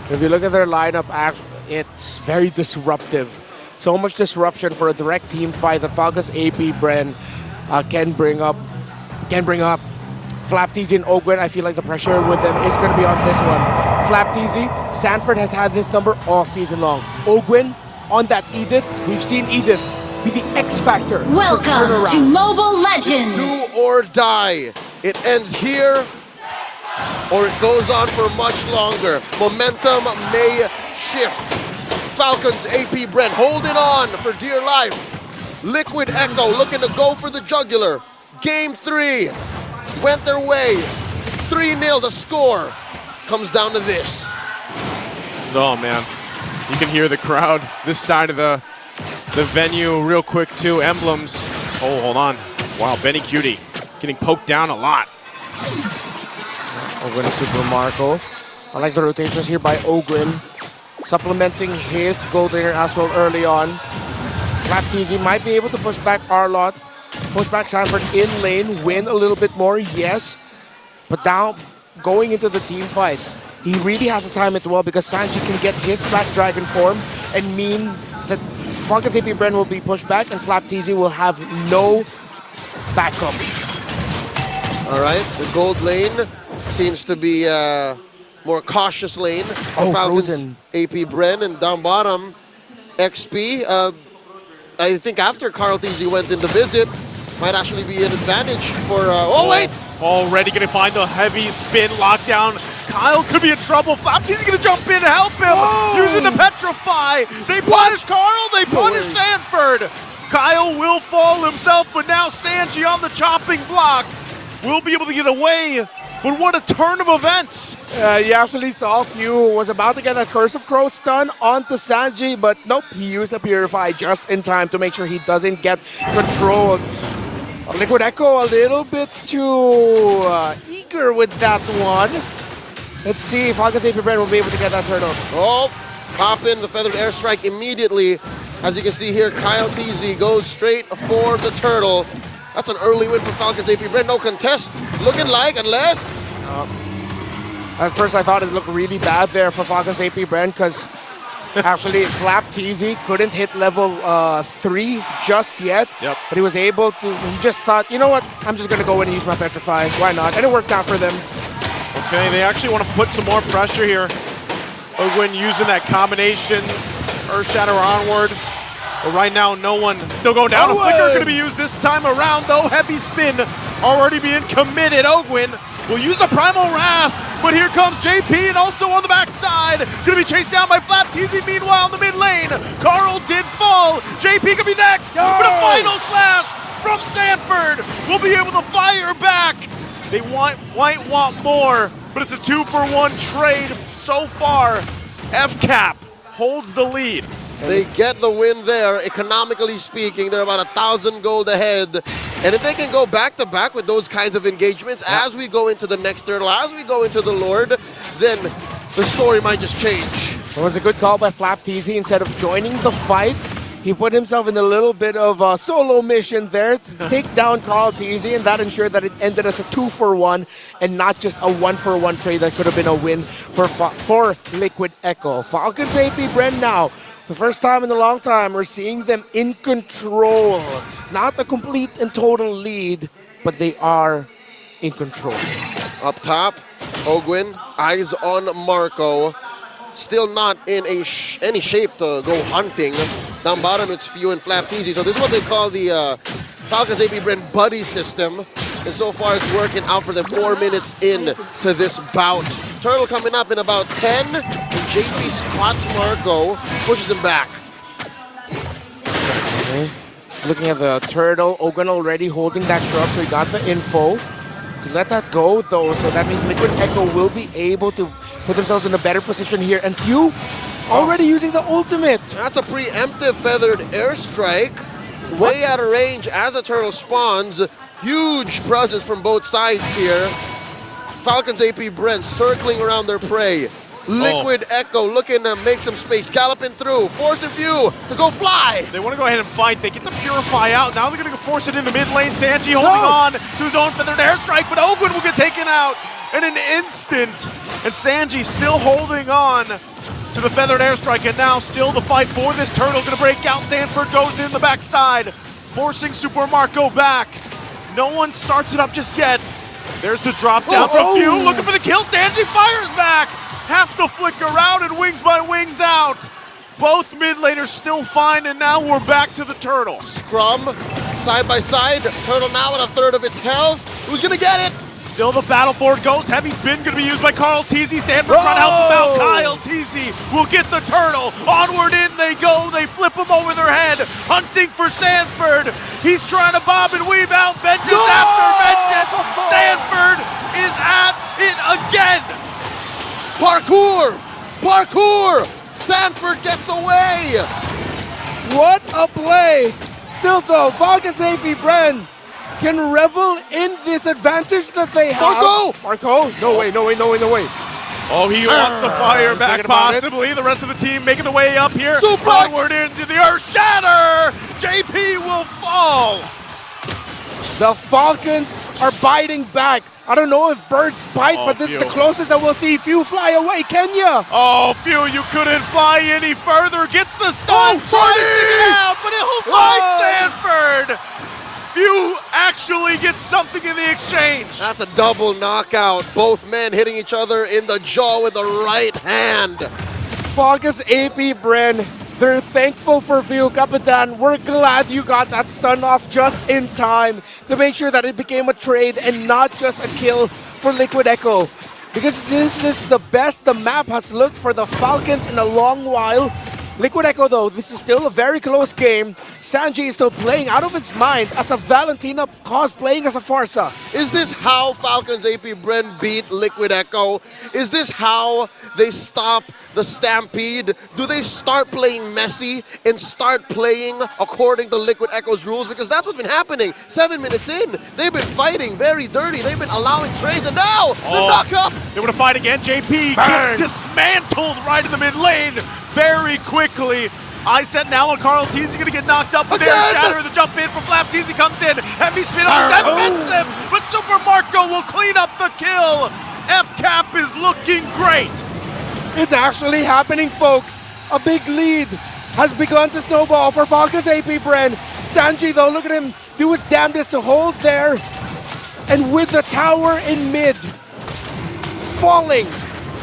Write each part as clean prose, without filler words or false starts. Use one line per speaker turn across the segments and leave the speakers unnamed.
If you look at their lineup, it's very disruptive. So much disruption for a direct team fight that Falcons AP BREN can bring up. FlapTZ and Ogwen, I feel like the pressure with them is going to be on this one. FlapTZ, Sanford has had this number all season long. Ogwen on that Edith, we've seen Edith be the X factor.
Welcome to Mobile Legends.
It's do or die. It ends here, or it goes on for much longer. Momentum may shift. Falcons AP BREN holding on for dear life. Liquid Echo looking to go for the jugular. Game 3 went their way. 3-0 the score. Comes down to this.
Oh man, you can hear the crowd this side of the venue real quick too. Emblems. Oh, hold on. Wow, Benny Cutie getting poked down a lot.
Ogwen and Super Marco. I like the rotations here by Ogwen, supplementing his gold laner as well early on. FlapTZ might be able to push back Arlott, push back Sanford in lane, win a little bit more, yes. But now, going into the team fights, he really has to time it well because Sanji can get his Black Dragon form and mean that Falcons AP BREN will be pushed back and FlapTZ will have no backup.
All right, the gold lane seems to be a more cautious lane for Falcons
Frozen.
AP BREN, and down bottom, XP. I think after CarlTZ went in to visit, might actually be an advantage for. Oh wait!
Already gonna find the heavy spin lockdown. Kyle could be in trouble. FlapTZ gonna jump in to help him using the Petrify. They punish Carl. They punish Sanford. Kyle will fall himself, but now Sanji on the chopping block will be able to get away. But what a turn of events!
You actually saw Q was about to get a Curse of Crow stun onto Sanji, but nope, he used the Purify just in time to make sure he doesn't get control. Liquid Echo a little bit too eager with that one. Let's see if Falcons AP BREN will be able to get that turtle.
Oh, pop in the Feathered Airstrike immediately. As you can see here, CarlTZ goes straight for the turtle. That's an early win for Falcons AP BREN. No contest. Looking like, unless...
At first I thought it looked really bad there for Falcons AP BREN because actually FlapTZ couldn't hit level 3 just yet.
Yep.
But he was able to, he just thought, you know what, I'm just going to go in and use my Petrify. Why not? And it worked out for them.
Okay, they actually want to put some more pressure here. Ogwen using that combination, Earth Shatter onward. But right now, no one still going down. A flicker going to be used this time around, though. Heavy spin already being committed. Ogwen will use a Primal Wrath, but here comes JP, and also on the backside, going to be chased down by FlapTZ. Meanwhile, in the mid lane, Carl did fall. JP could be next, but a final slash from Sanford will be able to fire back. They might want more, but it's a 2-for-1 trade so far. FCAP holds the lead.
They get the win there. Economically speaking, they're about 1,000 gold ahead. And if they can go back-to-back with those kinds of engagements as we go into the next turtle, as we go into the Lord, then the story might just change.
It was a good call by FlapTZ. Instead of joining the fight, he put himself in a little bit of a solo mission there to take down CarlTZ, and that ensured that it ended as a 2-for-1 and not just a 1-for-1 trade that could have been a win for Liquid Echo. Falcons AP BREN now. The first time in a long time, we're seeing them in control. Not a complete and total lead, but they are in control.
Up top, Ogwen, eyes on Marco. Still not in any shape to go hunting. Down bottom, it's Few and FlapTZ. So this is what they call the Falcons AP BREN buddy system. And so far, it's working out for them. 4 minutes in to this bout. Turtle coming up in about 10. And JP spots Marco, pushes him back.
Okay. Looking at the turtle, Ogwen already holding that shrub, so he got the info. He let that go, though, so that means Liquid Echo will be able to put themselves in a better position here. And Few already using the ultimate.
That's a preemptive Feathered Airstrike. Way out of range as the turtle spawns. Huge presence from both sides here. Falcons AP BREN circling around their prey. Liquid Echo looking to make some space, galloping through, forcing Few to go fly.
They want to go ahead and fight. They get the Purify out. Now they're going to force it in the mid lane. Sanji holding on to his own Feathered Airstrike, but Ogwen will get taken out. in an instant. And Sanji still holding on to the feathered airstrike, and now still the fight for this turtle. Gonna break out. Sanford goes in the backside, forcing Super Marco back. No one starts it up just yet. There's the drop down from Few, looking for the kill. Sanji fires back, has to flicker out and wings by wings out. Both mid laners still fine, and now we're back to the turtle.
Scrum, side by side. Turtle now at a third of its health. Who's gonna get it?
Still the battle forward goes. Heavy spin gonna be used by Carl Teasy. Sanford trying to help him out. Kyle Teasy will get the turtle. Onward in they go. They flip him over their head. Hunting for Sanford. He's trying to bob and weave out. Vengeance after vengeance. Sanford is at it again.
Parkour! Parkour! Sanford gets away!
What a play! Still though, Falcons AP BREN can revel in this advantage that they have. Marco! No way, no way, no way, no way.
Oh, he wants to fire back possibly. The rest of the team making the way up here.
Suplex!
Onward into the Earth Shatter! JP will fall!
The Falcons are biting back. I don't know if birds bite, but this is the closest that we'll see Few fly away. Kenya!
Oh, Few, you couldn't fly any further. Gets the stun, tries to get out, but he'll find Sanford! Few actually gets something in the exchange.
That's a double knockout. Both men hitting each other in the jaw with the right hand.
Falcons AP BREN, they're thankful for Few. Kapitan, we're glad you got that stun off just in time to make sure that it became a trade and not just a kill for Liquid Echo. Because this is the best the map has looked for the Falcons in a long while. Liquid Echo though, this is still a very close game. Sanji is still playing out of his mind as a Valentina cosplaying as a Farsa.
Is this how Falcons AP BREN beat Liquid Echo? Is this how they stop the Stampede? Do they start playing messy and start playing according to Liquid Echo's rules? Because that's what's been happening. 7 minutes in, they've been fighting very dirty. They've been allowing trades, and now the knockup.
They want to fight again. JP gets dismantled right in the mid lane very quickly. I set now on Carl Teasy, gonna get knocked up with Air Shatter. The jump in from Flap. Teasy comes in. Heavy spin on defensive, but Super Marco will clean up the kill. F-Cap is looking great.
It's actually happening, folks. A big lead has begun to snowball for Falcons AP BREN. Sanji, though, look at him do his damnedest to hold there. And with the tower in mid, falling.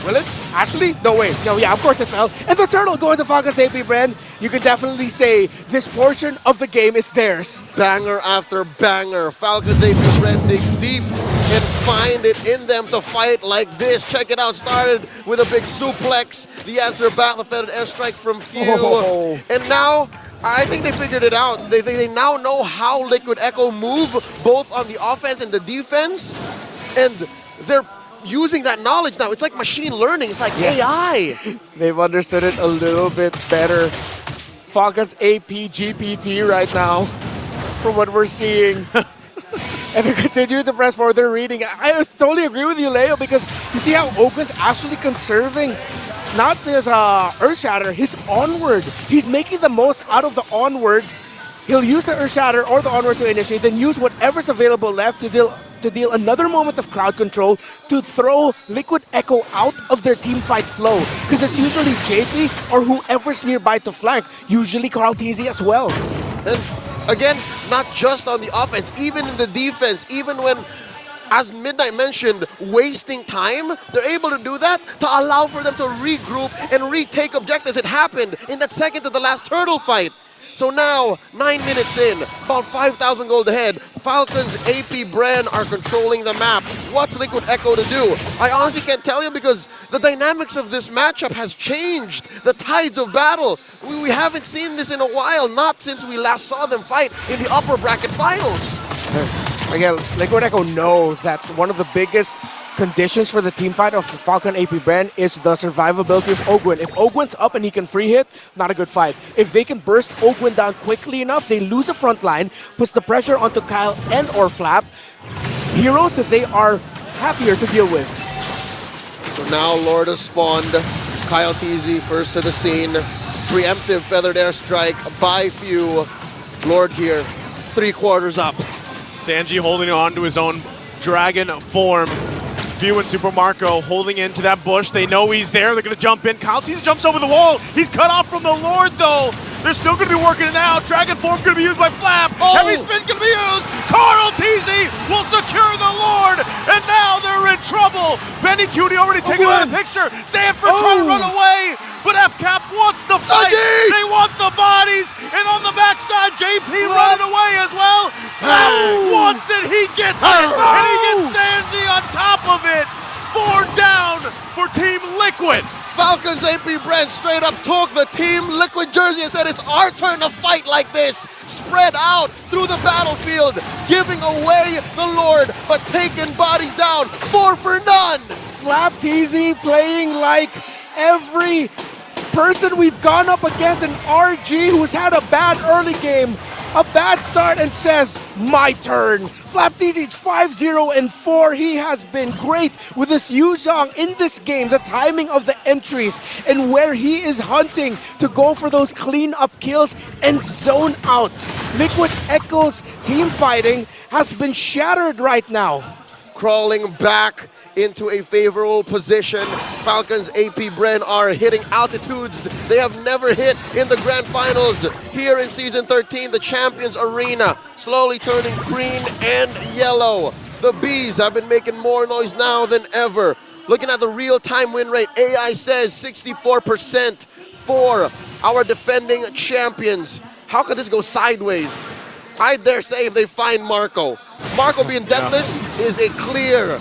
Will it? Actually, no way. No, yeah, of course it fell. And the turtle going to Falcons AP BREN. You can definitely say this portion of the game is theirs.
Banger after banger. Falcons AP BREN dig deep and find it in them to fight like this. Check it out. Started with a big suplex. The answer back, the feathered airstrike from Few. And now, I think they figured it out. They now know how Liquid Echo move, both on the offense and the defense. And they're using that knowledge now. It's like machine learning. It's like AI.
They've understood it a little bit better. Falcons AP GPT right now, from what we're seeing. And they continue to press forward. They're reading. I totally agree with you, Leo, because you see how Ogun's actually conserving not his Earth Shatter, his Onward. He's making the most out of the Onward. He'll use the Earth Shatter or the Onward to initiate, then use whatever's available left to deal another moment of crowd control to throw Liquid Echo out of their team fight flow. Because it's usually JP or whoever's nearby to flank, usually Carl Teasy as well.
And again, not just on the offense, even in the defense, even when, as Midnight mentioned, wasting time, they're able to do that to allow for them to regroup and retake objectives. It happened in that second to the last turtle fight. So now, 9 minutes in, about 5,000 gold ahead, Falcons AP BREN are controlling the map. What's Liquid Echo to do? I honestly can't tell you because the dynamics of this matchup has changed. The tides of battle. We haven't seen this in a while, not since we last saw them fight in the upper bracket finals.
Again, Liquid Echo know that one of the biggest conditions for the team fight of Falcon AP BREN is the survivability of Ogwin. If Ogwin's up and he can free hit, not a good fight. If they can burst Ogwin down quickly enough, they lose the front line, puts the pressure onto Kyle and or Flap. Heroes that they are happier to deal with.
So now Lord has spawned. Kyle Teasy first to the scene. Preemptive feathered airstrike by Few. Lord here, 3/4 up.
Sanji holding on to his own dragon form. Few and Super Marco holding into that bush. They know he's there. They're going to jump in. Kyle Teasy jumps over the wall. He's cut off from the Lord, though. They're still going to be working it out. Dragon Form going to be used by Flap. Heavy Spin going to be used. Carl Teasy will secure the Lord. And now they're in trouble. Benny Cutie already taken out of the picture. Sanford trying to run away. But FCAP wants the fight. They want the bodies. And on the backside, JP running away as well. Flap wants it. He gets it. And he gets Sanji on top of it. 4 down for Team Liquid.
Falcons AP BREN straight up took the Team Liquid jersey and said, it's our turn to fight like this. Spread out through the battlefield, giving away the Lord, but taking bodies down 4 for none.
Flap Teasy playing like every person we've gone up against, an RG who's had a bad early game, a bad start, and says, my turn. Flap Teasy's 5-0-4. He has been great with this Yuzhong in this game, the timing of the entries, and where he is hunting to go for those clean-up kills and zone outs. Liquid Echo's team fighting has been shattered right now.
Crawling back into a favorable position. Falcons AP BREN are hitting altitudes they have never hit in the grand finals here in season 13, the Champions Arena, slowly turning green and yellow. The Bees have been making more noise now than ever. Looking at the real-time win rate, AI says 64% for our defending champions. How could this go sideways? I dare say if they find Marco. Marco being deathless is a clear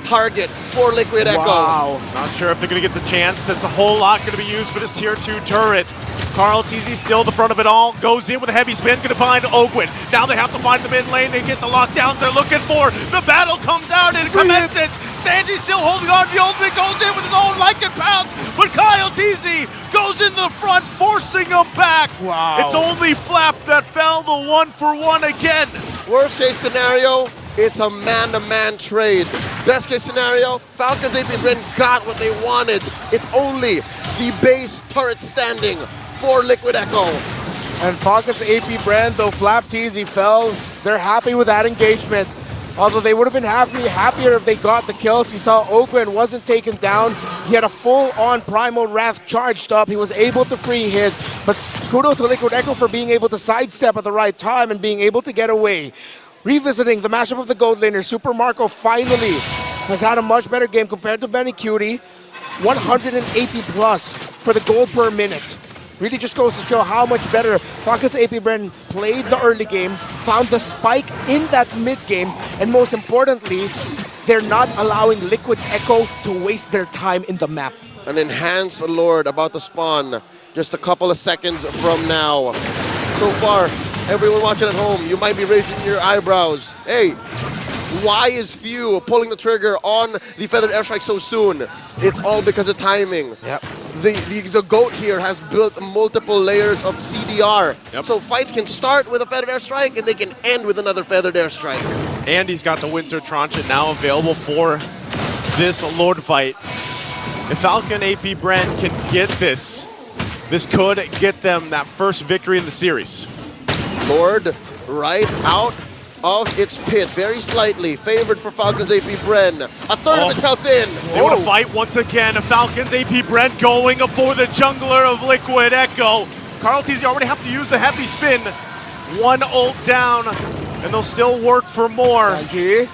target for Liquid Echo.
Wow. Not sure if they're going to get the chance. That's a whole lot going to be used for this tier 2 turret. Carl Teasy still the front of it all. Goes in with a heavy spin. Going to find Ogwin. Now they have to find the mid lane. They get the lockdowns they're looking for. The battle comes out and it commences. Sanji still holding on. The ultimate goes in with his own Lycan pounce. But Kyle Teasy goes in the front, forcing him back.
Wow.
It's only Flap that fell the 1-for-1 again.
Worst case scenario, it's a man-to-man trade. Best case scenario, Falcons AP BREN got what they wanted. It's only the base turret standing for Liquid Echo.
And Falcons AP BREN, though Flap Teasy fell, they're happy with that engagement. Although they would have been happier if they got the kills. You saw Ogren wasn't taken down. He had a full-on Primal Wrath charged up. He was able to free hit. But kudos to Liquid Echo for being able to sidestep at the right time and being able to get away. Revisiting the matchup of the gold laner, Super Marco finally has had a much better game compared to Benny Cutie. 180 plus for the gold per minute. Really just goes to show how much better Falcons AP BREN played the early game, found the spike in that mid game, and most importantly, they're not allowing Liquid Echo to waste their time in the map.
An enhanced Lord about to spawn just a couple of seconds from now. So far, everyone watching at home, you might be raising your eyebrows. Hey, why is Few pulling the trigger on the Feathered Airstrike so soon? It's all because of timing.
Yep.
The GOAT here has built multiple layers of CDR. Yep. So fights can start with a Feathered Airstrike and they can end with another Feathered Airstrike.
And he's got the Winter Transit now available for this Lord fight. If Falcon AP BREN can get this could get them that first victory in the series.
Lord right out of its pit, very slightly favored for Falcons AP BREN. A third of its health in.
They want to fight once again. Falcons AP BREN going for the jungler of Liquid Echo. Carl Teasy already have to use the heavy spin. 1 ult down, and they'll still work for more.
Sanji.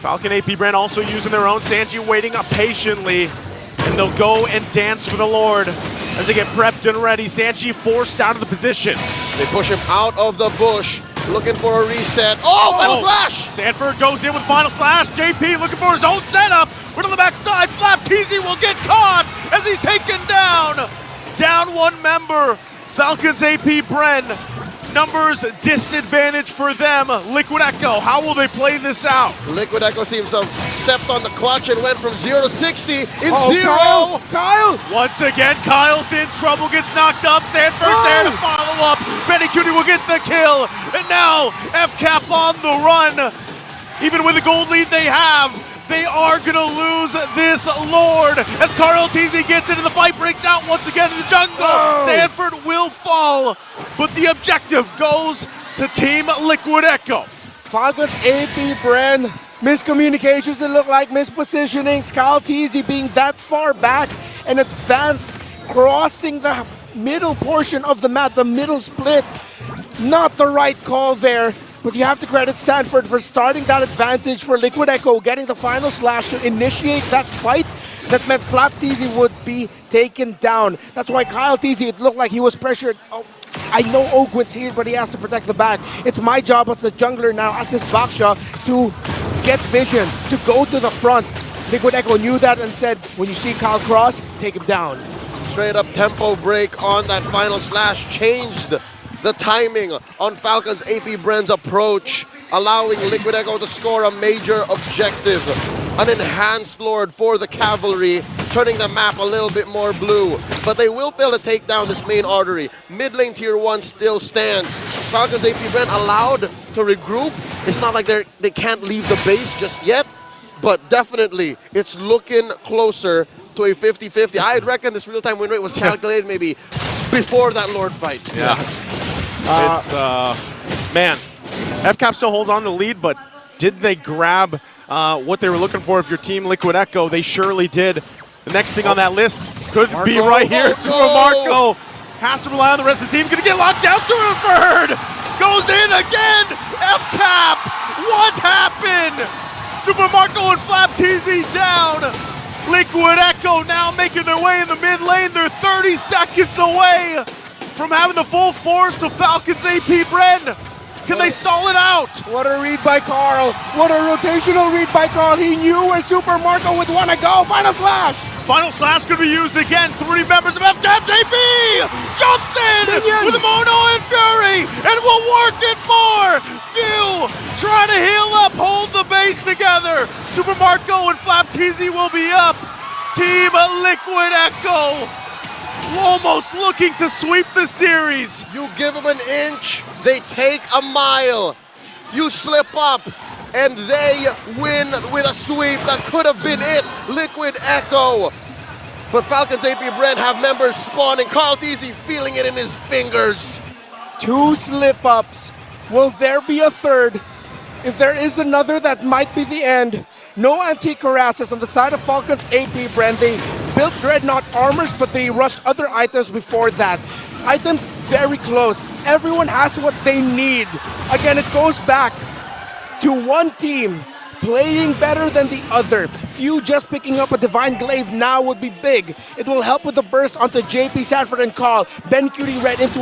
Falcon AP BREN also using their own. Sanji waiting up patiently, and they'll go and dance for the Lord as they get prepped and ready. Sanji forced out of the position.
They push him out of the bush. Looking for a reset. Oh, Final Slash!
Sanford goes in with Final Slash. JP looking for his own setup. But on the backside, Flap Teasy will get caught as he's taken down. Down 1 member. Falcons AP BREN. Numbers disadvantage for them. Liquid Echo, how will they play this out?
Liquid Echo seems to have stepped on the clutch and went from 0 to 60 in 0.
Kyle!
Once again, Kyle's in trouble, gets knocked up. Sanford's there to follow up. Benny Cutie will get the kill. And now, FCAP on the run. Even with the gold lead they have, they are going to lose this Lord as Carl Teasy gets into the fight, breaks out once again in the jungle. Sanford will fall, but the objective goes to Team Liquid Echo.
Falcons AP BREN Miscommunications, it looked like mispositioning. Kyle Teasy being that far back and advanced, crossing the middle portion of the map, the middle split. Not the right call there, but you have to credit Sanford for starting that advantage for Liquid Echo, getting the final slash to initiate that fight that meant Flap Teasy would be taken down. That's why Kyle Teasy, it looked like he was pressured. Oh, I know Ogwin's here, but he has to protect the back. It's my job as the jungler now, as this Baksha, to get vision, to go to the front. Liquid Echo knew that and said, when you see Kyle cross, take him down.
Straight up tempo break on that final slash changed the timing on Falcons AP BREN's approach, allowing Liquid Echo to score a major objective. An enhanced Lord for the Cavalry, turning the map a little bit more blue. But they will fail to take down this main artery. Mid lane tier 1 still stands. Falcons AP BREN allowed to regroup. It's not like they can't leave the base just yet, but definitely it's looking closer to a 50-50. I'd reckon this real-time win rate was calculated maybe before that Lord fight.
Yeah. It's, man, FCAP still holds on to the lead, but did they grab what they were looking for? If your team Liquid Echo, they surely did. The next thing on that list could be right here. Super Marco has to rely on the rest of the team. Gonna get locked down. Super goes in again. FCAP, what happened? Super Marco and Flap Teasy down. Liquid Echo now making their way in the mid lane. They're 30 seconds away from having the full force of Falcons AP BREN. Can they stall it out?
What a read by Carl. What a rotational read by Carl. He knew where Super Marco would want to go. Final slash.
Final slash could be used again. 3 members of FCAP JP jumps in with a Mono and Fury and will work it for Few. Trying to heal up, hold the base together. Super Marco and Flap Teasy will be up. Team Liquid Echo almost looking to sweep the series.
You give them an inch, they take a mile. You slip up, and they win with a sweep. That could have been it. Liquid Echo. But Falcons AP BREN have members spawning. Carl Teasy feeling it in his fingers.
2 slip-ups. Will there be a third? If there is another, that might be the end. No antique harasses on the side of Falcons AP BREN. They built Dreadnought armors, but they rushed other items before that. Items very close. Everyone has what they need. Again, it goes back to one team playing better than the other. Few just picking up a Divine Glaive now would be big. It will help with the burst onto JP, Sanford, and Carl. Ben Cutie read into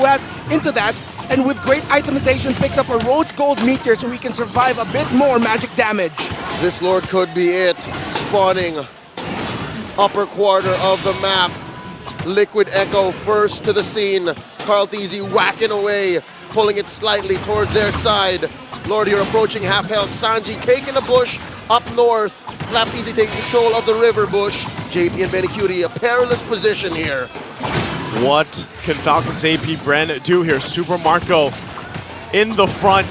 that, and with great itemization picked up a Rose Gold Meteor so he can survive a bit more magic damage.
This Lord could be it. Spawning upper quarter of the map. Liquid Echo first to the scene. Carl Teasy whacking away, pulling it slightly towards their side. Lord, you're approaching half health. Sanji taking a bush up north. Flap Teasy taking control of the river bush. JP and Benny Cutie, a perilous position here.
What can Falcons AP BREN do here? Super Marco in the front,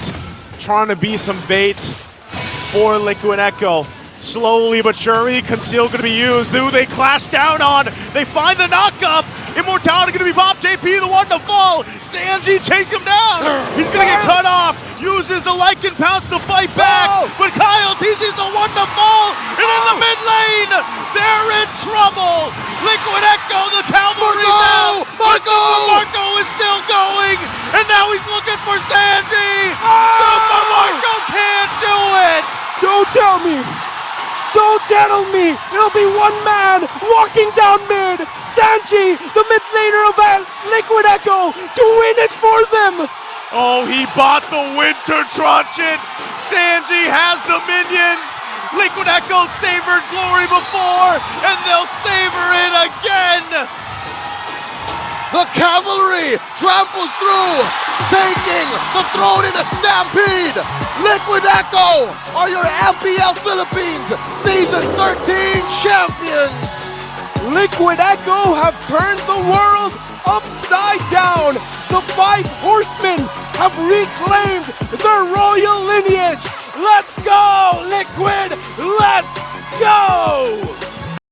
trying to be some bait for Liquid Echo. Slowly but surely, Conceal going to be used. Who they clash down on. They find the knock-up. Immortality going to be popped. JP the one to fall. Sanji chase him down. He's going to get cut off. Uses the Lycan Pounce to fight back. But Kyle Teasy's the one to fall. And in the mid lane, they're in trouble. Liquid Echo, the cavalry now. Marco is still going. And now he's looking for Sanji. Super Marco can't do it.
Don't tell me. Don't tell me! It'll be one man walking down mid! Sanji, the mid laner of Liquid Echo, to win it for them!
Oh, he bought the Winter Truncheon! Sanji has the minions! Liquid Echo savored glory before, and they'll savor it again!
The cavalry tramples through, taking the throne in a stampede. Liquid Echo are your MPL Philippines Season 13 champions.
Liquid Echo have turned the world upside down. The 5 horsemen have reclaimed their royal lineage. Let's go, Liquid! Let's go!